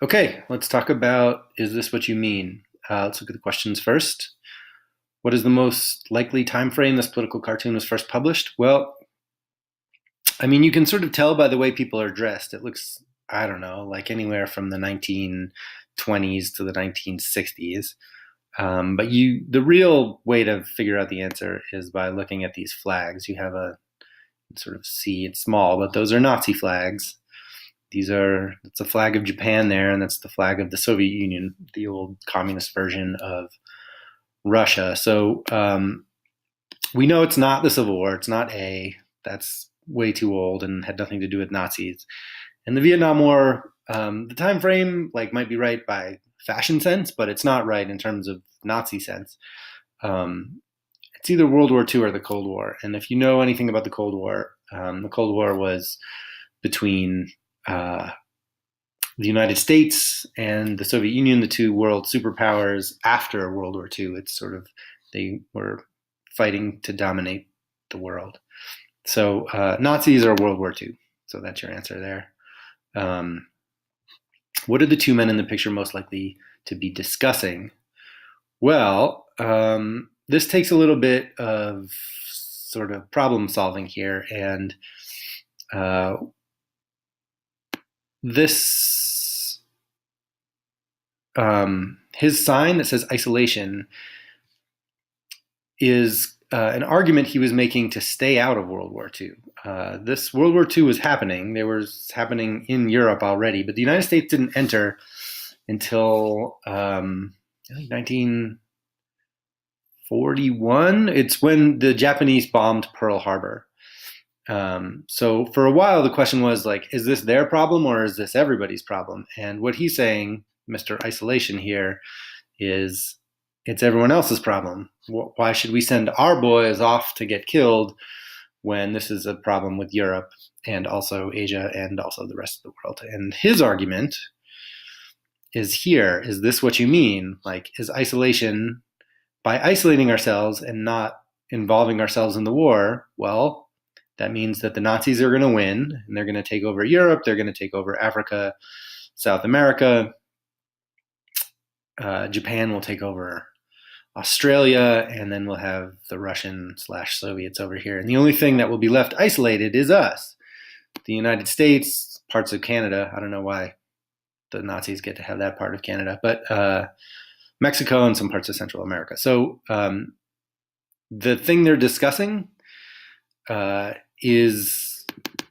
Okay, let's talk about is this what you mean? Let's look at the questions first. What is the most likely time frame this political cartoon was first published? Well, I mean, you can sort of tell by the way people are dressed. It looks, I don't know, like anywhere from the 1920s to the 1960s. The real way to figure out the answer is by looking at these flags. You have a sort of see, it's small, but those are Nazi flags. It's a flag of Japan there, and that's the flag of the Soviet Union, the old communist version of Russia. So we know it's not the Civil War. It's not A. That's way too old and had nothing to do with Nazis. And the Vietnam War, the time frame might be right by fashion sense, but it's not right in terms of Nazi sense. It's either World War II or the Cold War. And if you know anything about the Cold War was between the United States and the Soviet Union, the two world superpowers after World War II. It's sort of, they were fighting to dominate the world. So Nazis are World War II. So that's your answer there. What are the two men in the picture most likely to be discussing? Well, this takes a little bit of sort of problem solving here. And this, his sign that says isolation is an argument he was making to stay out of World War II. This World War II was happening. It was happening in Europe already, but the United States didn't enter until I think 1941. It's when the Japanese bombed Pearl Harbor. So for a while, the question was is this their problem or is this everybody's problem? And what he's saying, Mr. Isolation here, is it's everyone else's problem. Why should we send our boys off to get killed when this is a problem with Europe and also Asia and also the rest of the world? And his argument is this what you mean? Is isolation, by isolating ourselves and not involving ourselves in the war, well, that means that the Nazis are going to win and they're going to take over Europe, they're going to take over Africa, South America, Japan will take over Australia, and then we'll have the Russian/Soviets over here. And the only thing that will be left isolated is us, the United States, parts of Canada. I don't know why the Nazis get to have that part of Canada, but Mexico and some parts of Central America. So the thing they're discussing is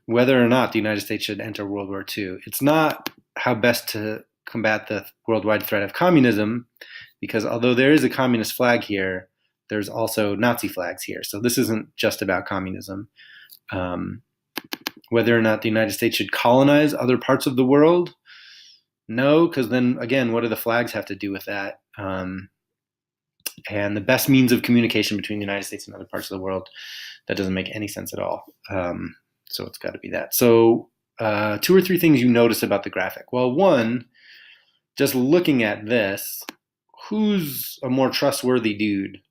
whether or not the United States should enter World War II. It's not how best to combat the worldwide threat of communism, because although there is a communist flag here, there's also Nazi flags here. So this isn't just about communism. Whether or not the United States should colonize other parts of the world, no, because then again, what do the flags have to do with that? And the best means of communication between the United States and other parts of the world, that doesn't make any sense at all. So it's got to be that. So 2 or 3 things you notice about the graphic. Well, one, just looking at this, who's a more trustworthy dude?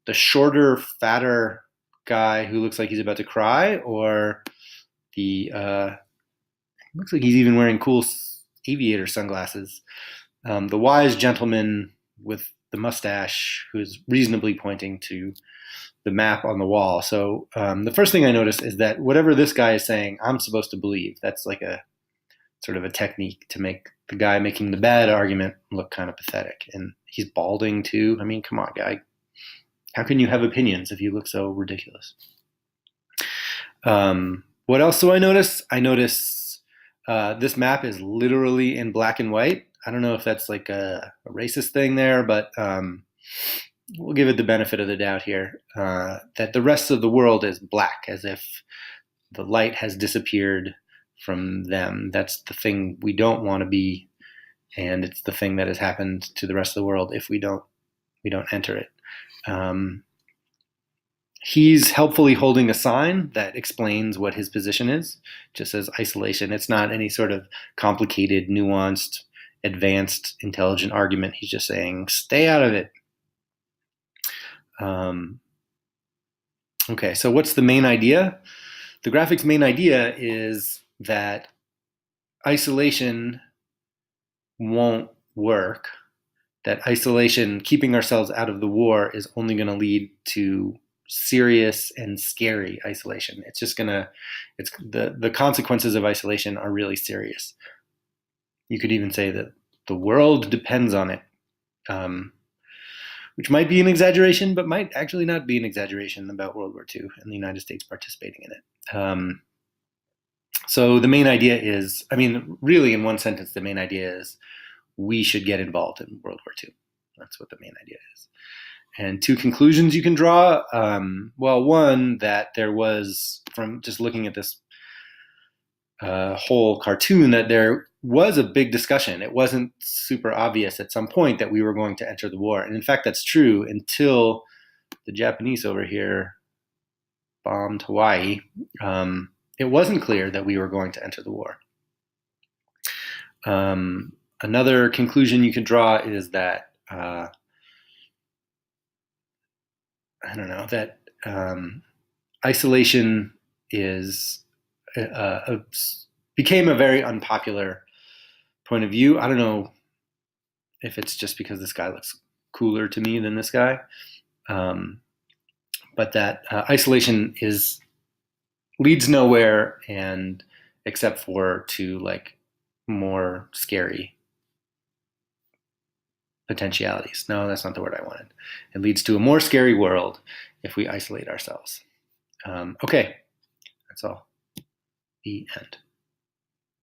The shorter, fatter guy who looks like he's about to cry, or the looks like he's even wearing cool aviator sunglasses, the wise gentleman with the mustache who's reasonably pointing to the map on the wall. So the first thing I noticed is that whatever this guy is saying, I'm supposed to believe. That's like a sort of a technique to make the guy making the bad argument look kind of pathetic. And he's balding too. I mean, come on, guy. How can you have opinions if you look so ridiculous? What else do I notice? I notice this map is literally in black and white. I don't know if that's like a racist thing there, but we'll give it the benefit of the doubt here, that the rest of the world is black, as if the light has disappeared from them. That's the thing we don't want to be, and it's the thing that has happened to the rest of the world if we don't enter it. He's helpfully holding a sign that explains what his position is, just says isolation. It's not any sort of complicated, nuanced, advanced, intelligent argument. He's just saying, stay out of it. Okay, so what's the main idea? The graphic's main idea is that isolation won't work, that isolation, keeping ourselves out of the war, is only going to lead to serious and scary isolation. It's just gonna, it's the consequences of isolation are really serious. You could even say that the world depends on it, which might be an exaggeration, but might actually not be an exaggeration about World War II and the United States participating in it. So the main idea is, I mean, really in one sentence, the main idea is we should get involved in World War II. That's what the main idea is. And two conclusions you can draw. Well, one, that there was, from just looking at this whole cartoon, that there was a big discussion. It wasn't super obvious at some point that we were going to enter the war. And in fact, that's true until the Japanese over here bombed Hawaii. It wasn't clear that we were going to enter the war. Another conclusion you could draw is that, I don't know, that isolation is became a very unpopular point of view. I don't know if it's just because this guy looks cooler to me than this guy, but that isolation leads nowhere, and except for to like more scary potentialities. No, that's not the word I wanted. It leads to a more scary world if we isolate ourselves. Okay, that's all. The end.